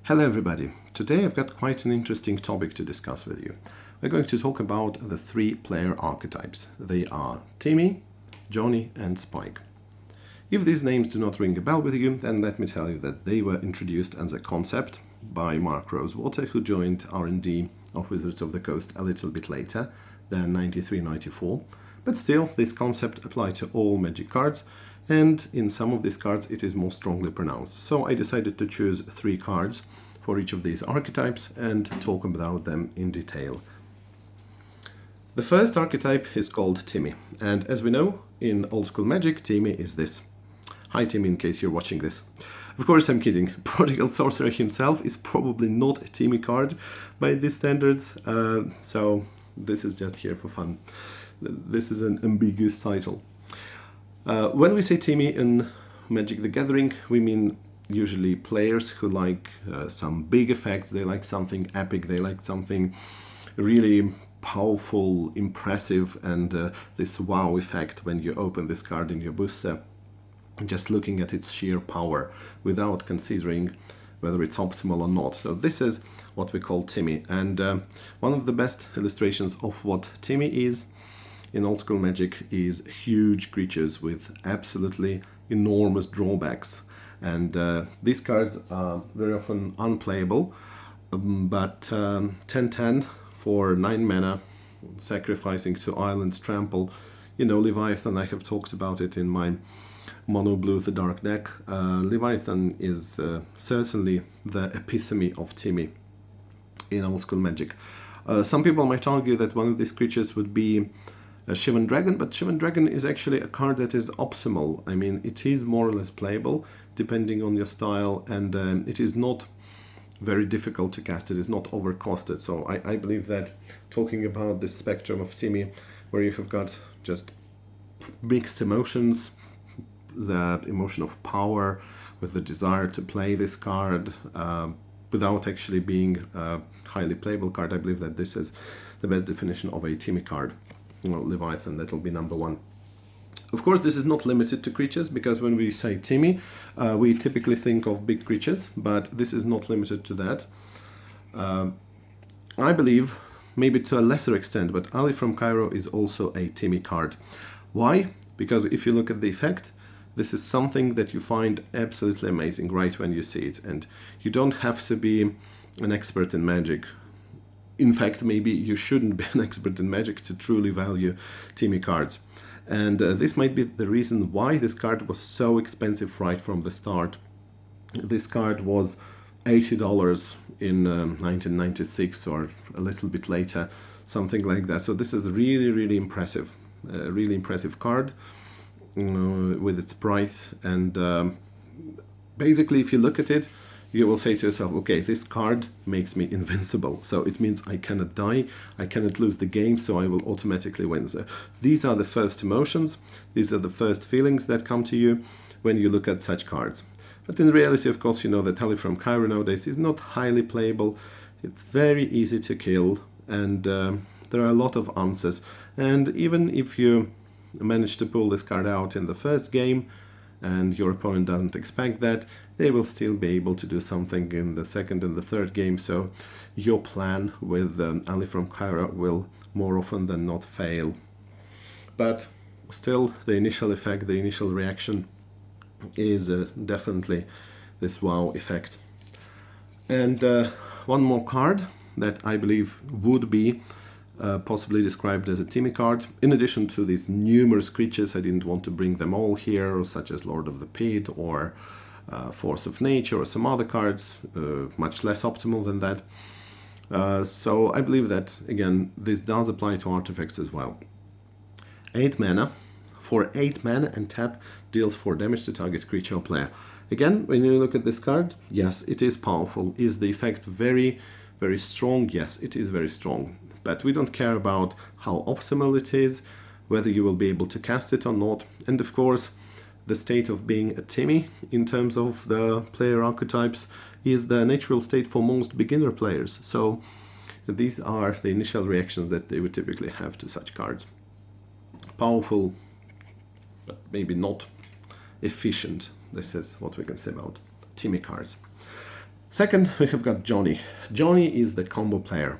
Hello everybody. Today I've got quite an interesting topic to discuss with you. We're going to talk about the three player archetypes. They are Timmy, Johnny and Spike. If these names do not ring a bell with you, then let me tell you that they were introduced as a concept by Mark Rosewater, who joined R&D of Wizards of the Coast a little bit later than 93-94. But still, this concept applied to all Magic cards, and in some of these cards it is more strongly pronounced. So I decided to choose 3 cards for each of these archetypes and talk about them in detail. The first archetype is called Timmy, and as we know, in old school Magic, Timmy is this. Hi Timmy, in case you're watching this. Of course I'm kidding. Prodigal Sorcerer himself is probably not a Timmy card by these standards, so this is just here for fun. This is an ambiguous title. When we say Timmy in Magic the Gathering, we mean usually players who like some big effects, they like something epic, they like something really powerful, impressive, and this wow effect when you open this card in your booster, just looking at its sheer power without considering whether it's optimal or not. So this is what we call Timmy, and one of the best illustrations of what Timmy is in old school Magic is huge creatures with absolutely enormous drawbacks. And these cards are very often unplayable, but 10-10 for 9 mana, sacrificing to Island's Trample. You know, Leviathan, I have talked about it in my Mono Blue the Dark deck. Leviathan is certainly the epitome of Timmy in old school Magic. Some people might argue that one of these creatures would be Shivan Dragon, but Shivan Dragon is actually a card that is optimal. I mean, it is more or less playable depending on your style, and it is not very difficult to cast. It is not overcosted. So I believe that talking about this spectrum of Timmy, where you have got just mixed emotions, the emotion of power with the desire to play this card without actually being a highly playable card, I believe that this is the best definition of a Timmy card. Well, Leviathan, that'll be number 1. Of course, this is not limited to creatures, because when we say Timmy, we typically think of big creatures, but this is not limited to that. I believe, maybe to a lesser extent, but Ali from Cairo is also a Timmy card. Why? Because if you look at the effect, this is something that you find absolutely amazing right when you see it, and you don't have to be an expert in Magic. In fact, maybe you shouldn't be an expert in Magic to truly value Timmy cards. And this might be the reason why this card was so expensive right from the start. This card was $80 in 1996 or a little bit later, something like that. So this is really, really impressive. A really impressive card with its price. And basically, if you look at it, you will say to yourself, okay, this card makes me invincible. So it means I cannot die, I cannot lose the game, so I will automatically win. So these are the first emotions, these are the first feelings that come to you when you look at such cards. But in reality, of course, you know that Ali from Cairo nowadays is not highly playable. It's very easy to kill, and there are a lot of answers. And even if you manage to pull this card out in the first game, and your opponent doesn't expect that, they will still be able to do something in the second and the third game. So your plan with Ali from Cairo will more often than not fail. But still, the initial effect, the initial reaction is definitely this wow effect. And one more card that I believe would be possibly described as a Timmy card. In addition to these numerous creatures, I didn't want to bring them all here, such as Lord of the Pit or Force of Nature or some other cards, much less optimal than that. So I believe that, again, this does apply to artifacts as well. 8 mana. For 8 mana and tap, deals 4 damage to target creature or player. Again, when you look at this card, yes, it is powerful. Is the effect very, very strong? Yes, it is very strong. But we don't care about how optimal it is, whether you will be able to cast it or not. And of course, the state of being a Timmy in terms of the player archetypes is the natural state for most beginner players. So these are the initial reactions that they would typically have to such cards. Powerful, but maybe not efficient. This is what we can say about Timmy cards. Second, we have got Johnny. Johnny is the combo player.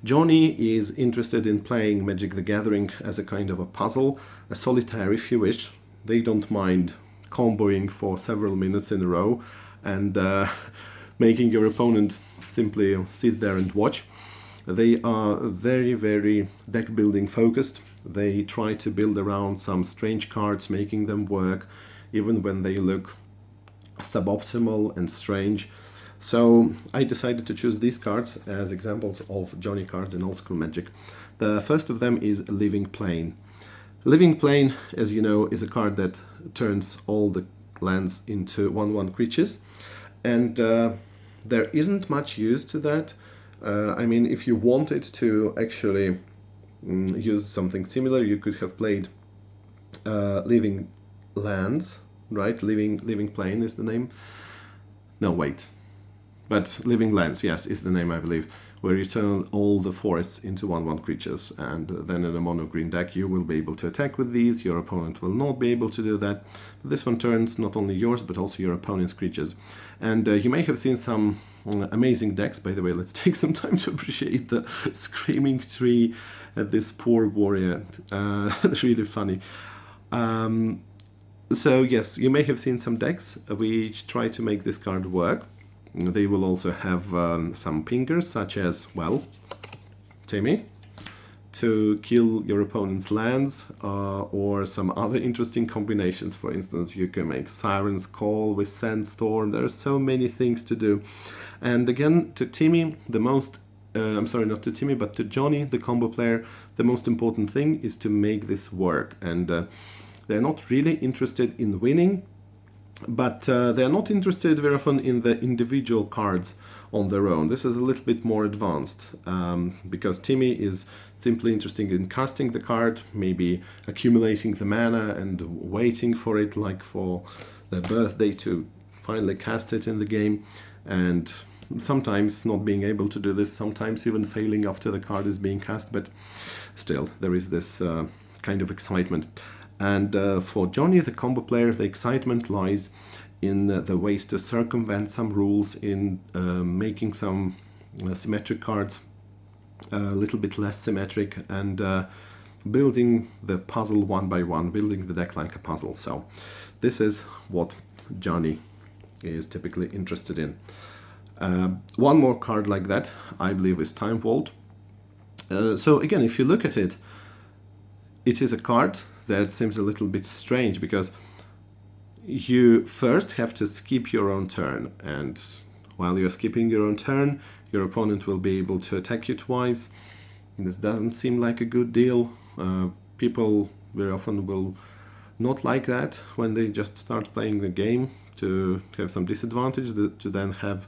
Johnny is interested in playing Magic the Gathering as a kind of a puzzle, a solitaire if you wish. They don't mind comboing for several minutes in a row and making your opponent simply sit there and watch. They are very, very deck building focused. They try to build around some strange cards, making them work, even when they look suboptimal and strange. So I decided to choose these cards as examples of Johnny cards in old school Magic. The first of them is Living Plane. Living Plane, as you know, is a card that turns all the lands into 1/1 creatures, and there isn't much use to that. I mean, if you wanted to actually use something similar, you could have played Living Lands, right? Living Plane is the name. No, wait. But Living Lands, yes, is the name, I believe, where you turn all the forests into 1/1 creatures, and then in a mono-green deck you will be able to attack with these. Your opponent will not be able to do that. But this one turns not only yours, but also your opponent's creatures. And you may have seen some amazing decks. By the way, let's take some time to appreciate the screaming tree at this poor warrior. Really funny. So yes, you may have seen some decks which try to make this card work. They will also have some pingers, such as, well, Timmy, to kill your opponent's lands, or some other interesting combinations. For instance, you can make Siren's Call with Sandstorm. There are so many things to do. And again, to Timmy, the most, I'm sorry, not to Timmy, but to Johnny, the combo player, the most important thing is to make this work. And they're not really interested in winning, but they're not interested very often in the individual cards on their own. This is a little bit more advanced, because Timmy is simply interested in casting the card, maybe accumulating the mana and waiting for it, like for their birthday, to finally cast it in the game, and sometimes not being able to do this, sometimes even failing after the card is being cast, but still there is this kind of excitement. And for Johnny, the combo player, the excitement lies in the ways to circumvent some rules, in making some symmetric cards a little bit less symmetric, and building the puzzle one by one, building the deck like a puzzle. So this is what Johnny is typically interested in. One more card like that, I believe, is Time Vault. So again, if you look at it, it is a card that seems a little bit strange, because you first have to skip your own turn, and while you're skipping your own turn, your opponent will be able to attack you twice. This doesn't seem like a good deal. People very often will not like that when they just start playing the game, to have some disadvantage, to then have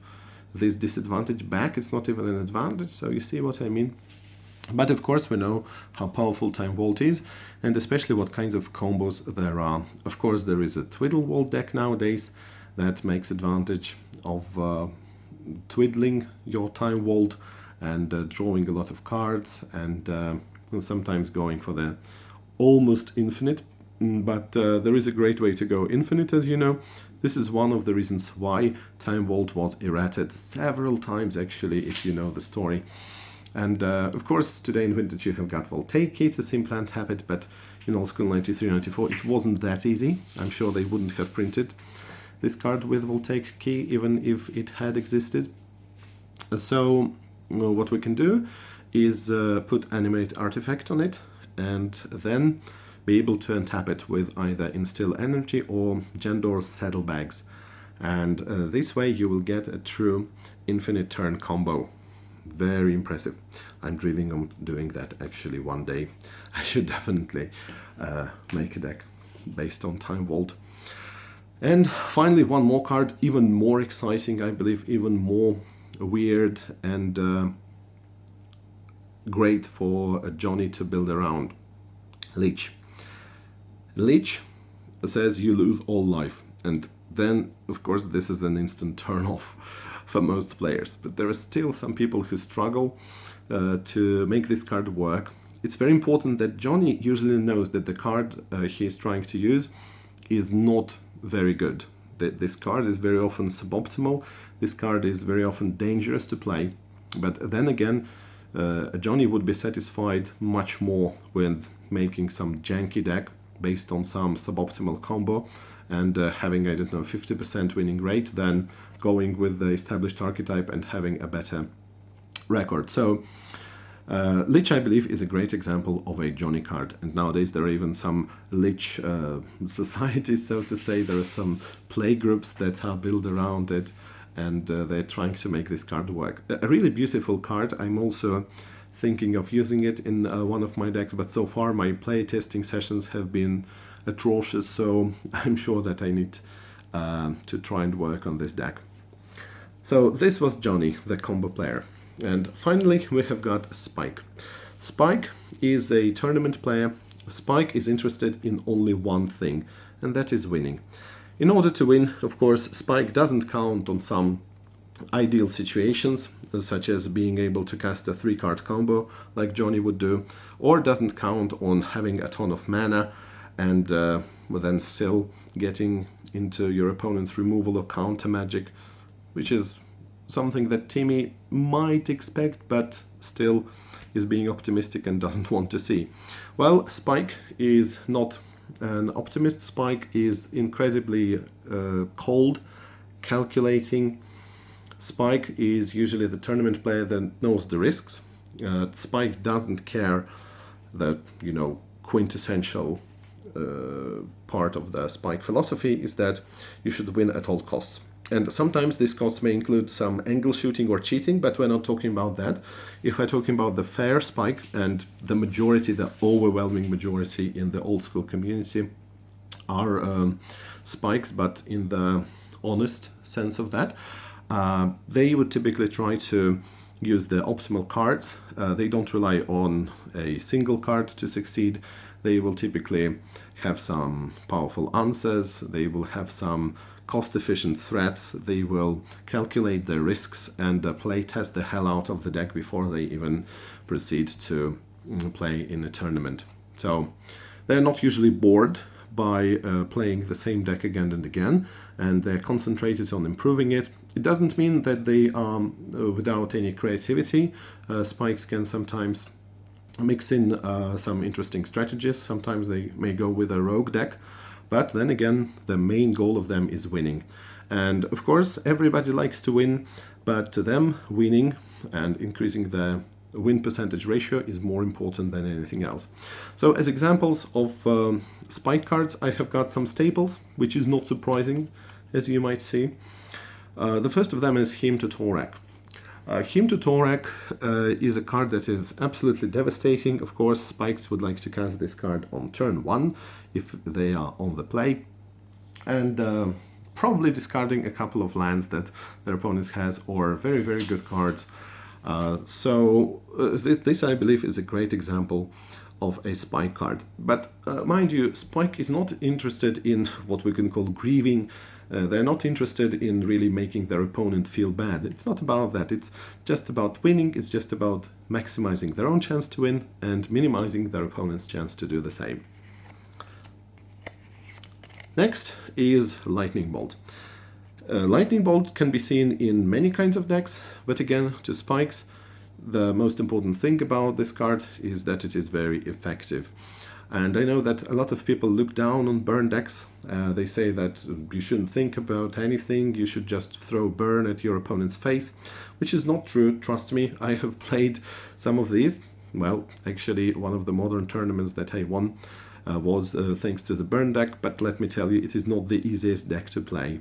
this disadvantage back. It's not even an advantage, so you see what I mean. But of course we know how powerful Time Vault is, and especially what kinds of combos there are. Of course there is a Twiddle Vault deck nowadays that makes advantage of twiddling your Time Vault and drawing a lot of cards, and sometimes going for the almost infinite. But there is a great way to go infinite, as you know. This is one of the reasons why Time Vault was errated several times, actually, if you know the story. And of course, today in Vintage you have got Voltaic Key to simply untap it, but in old school 93-94 it wasn't that easy. I'm sure they wouldn't have printed this card with Voltaic Key even if it had existed. So what we can do is put Animate Artifact on it, and then be able to untap it with either Instill Energy or Jandor's Saddlebags. And this way you will get a true infinite turn combo. Very impressive. I'm dreaming of doing that actually one day. I should definitely make a deck based on Time Vault. And finally, one more card, even more exciting, I believe, even more weird and great for Johnny to build around. Leech. Leech says you lose all life, and then of course this is an instant turn off for most players, but there are still some people who struggle to make this card work. It's very important that Johnny usually knows that the card he is trying to use is not very good, This card is very often suboptimal. This card is very often dangerous to play. But then again, Johnny would be satisfied much more with making some janky deck based on some suboptimal combo and having, I don't know, 50% winning rate than going with the established archetype and having a better record. So Lich, I believe, is a great example of a Johnny card, and nowadays there are even some Lich societies, so to say. There are some play groups that are built around it, and they're trying to make this card work. A really beautiful card. I'm also thinking of using it in one of my decks, but so far my play testing sessions have been atrocious, so I'm sure that I need to try and work on this deck. So this was Johnny, the combo player. And finally, we have got Spike. Spike is a tournament player. Spike is interested in only one thing, and that is winning. In order to win, of course, Spike doesn't count on some ideal situations, such as being able to cast a 3-card combo like Johnny would do, or doesn't count on having a ton of mana and then still getting into your opponent's removal or counter magic, which is something that Timmy might expect, but still is being optimistic and doesn't want to see. Well, Spike is not an optimist. Spike is incredibly cold, calculating. Spike is usually the tournament player that knows the risks. Spike doesn't care that, you know, quintessential part of the Spike philosophy is that you should win at all costs. And sometimes these costs may include some angle shooting or cheating, but we're not talking about that. If we're talking about the fair Spike, and the majority, the overwhelming majority in the old school community are Spikes, but in the honest sense of that, they would typically try to use the optimal cards. They don't rely on a single card to succeed. They will typically have some powerful answers. They will have some cost-efficient threats. They will calculate their risks and play test the hell out of the deck before they even proceed to play in a tournament. So they're not usually bored by playing the same deck again and again, and they're concentrated on improving it. It doesn't mean that they are without any creativity. Spikes can sometimes mix in some interesting strategies. Sometimes they may go with a rogue deck, but then again, the main goal of them is winning. And of course, everybody likes to win, but to them, winning and increasing the win percentage ratio is more important than anything else. So as examples of Spike cards, I have got some staples, which is not surprising, as you might see. The first of them is Hymn to Torak. Hymn to Torak is a card that is absolutely devastating. Of course, Spikes would like to cast this card on turn 1 if they are on the play, and probably discarding a couple of lands that their opponent has, or very, very good cards. This, I believe, is a great example of a Spike card. But mind you, Spike is not interested in what we can call grieving. They're not interested in really making their opponent feel bad. It's not about that. It's just about winning. It's just about maximizing their own chance to win and minimizing their opponent's chance to do the same. Next is Lightning Bolt. Lightning Bolt can be seen in many kinds of decks, but again, to Spikes, the most important thing about this card is that it is very effective. And I know that a lot of people look down on burn decks. They say that you shouldn't think about anything, you should just throw burn at your opponent's face, which is not true, trust me. I have played some of these. Well, actually, one of the modern tournaments that I won was thanks to the burn deck, but let me tell you, it is not the easiest deck to play.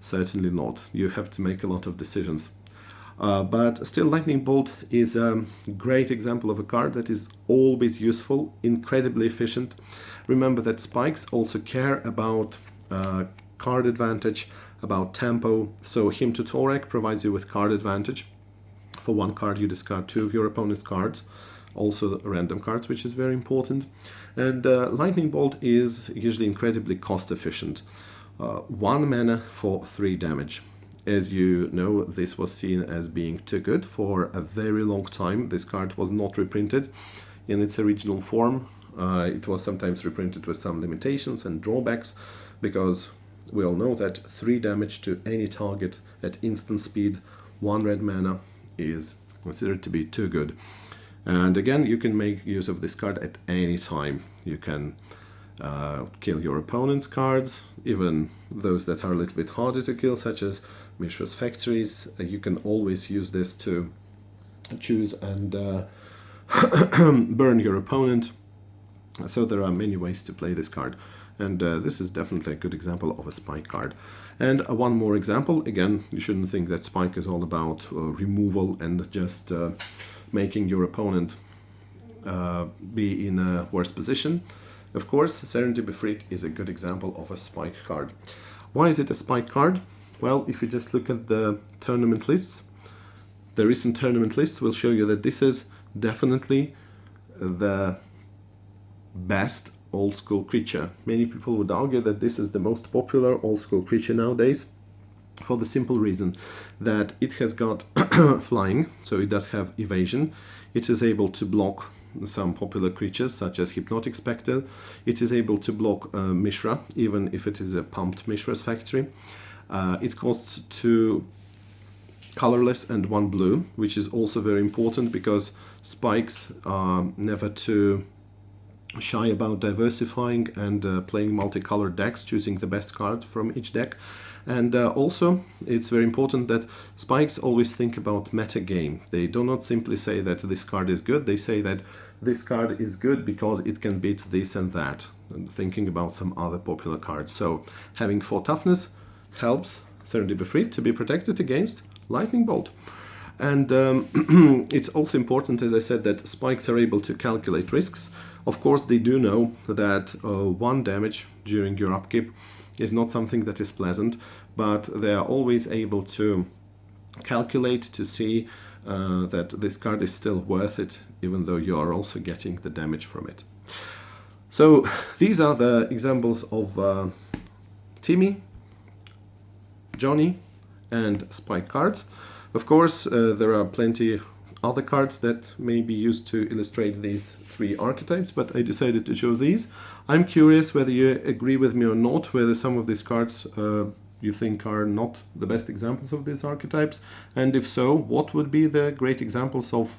Certainly not. You have to make a lot of decisions. But still, Lightning Bolt is a great example of a card that is always useful, incredibly efficient. Remember that Spikes also care about card advantage, about tempo. So Hymn to Torak provides you with card advantage. For one card, you discard 2 of your opponent's cards, also random cards, which is very important. And Lightning Bolt is usually incredibly cost efficient. 1 mana for 3 damage. As you know, this was seen as being too good for a very long time. This card was not reprinted in its original form. It was sometimes reprinted with some limitations and drawbacks, because we all know that 3 damage to any target at instant speed, 1 red mana is considered to be too good. And again, you can make use of this card at any time. You can kill your opponent's cards, even those that are a little bit harder to kill, such as Mishra's Factories. You can always use this to choose and burn your opponent. So there are many ways to play this card. And this is definitely a good example of a spike card. And one more example. Again, you shouldn't think that spike is all about removal and just making your opponent be in a worse position. Of course, Serendipity Freak is a good example of a spike card. Why is it a spike card? Well, if you just look at the tournament lists, the recent tournament lists will show you that this is definitely the best old school creature. Many people would argue that this is the most popular old school creature nowadays, for the simple reason that it has got flying, so it does have evasion. It is able to block some popular creatures such as Hypnotic Spectre. It is able to block Mishra, even if it is a pumped Mishra's Factory. It costs 2 colorless and 1 blue, which is also very important because spikes are never too shy about diversifying and playing multicolored decks, choosing the best card from each deck. And also, it's very important that spikes always think about meta game. They do not simply say that this card is good, they say that this card is good because it can beat this and that, and thinking about some other popular cards. So having 4 toughness helps Serendipity Freak to be protected against Lightning Bolt. And it's also important, as I said, that spikes are able to calculate risks. Of course, they do know that 1 damage during your upkeep is not something that is pleasant, but they are always able to calculate to see that this card is still worth it, even though you are also getting the damage from it. So these are the examples of Timmy, Johnny, and Spike cards. Of course, there are plenty other cards that may be used to illustrate these 3 archetypes, but I decided to show these. I'm curious whether you agree with me or not, whether some of these cards you think are not the best examples of these archetypes, and if so, what would be the great examples of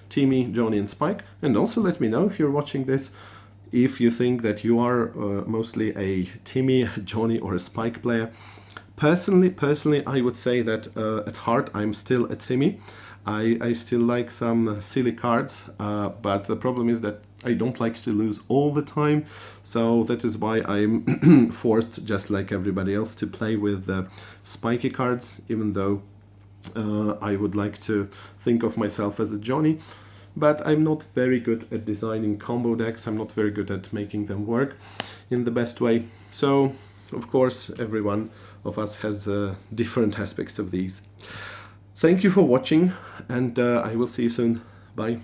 Timmy, Johnny, and Spike? And also let me know, if you're watching this, if you think that you are mostly a Timmy, Johnny, or a Spike player. Personally, I would say that at heart I'm still a Timmy. I still like some silly cards, but the problem is that I don't like to lose all the time, so that is why I'm forced, just like everybody else, to play with spiky cards, even though I would like to think of myself as a Johnny. But I'm not very good at designing combo decks, I'm not very good at making them work in the best way. So, of course, everyone of us has different aspects of these. Thank you for watching, and I will see you soon. Bye.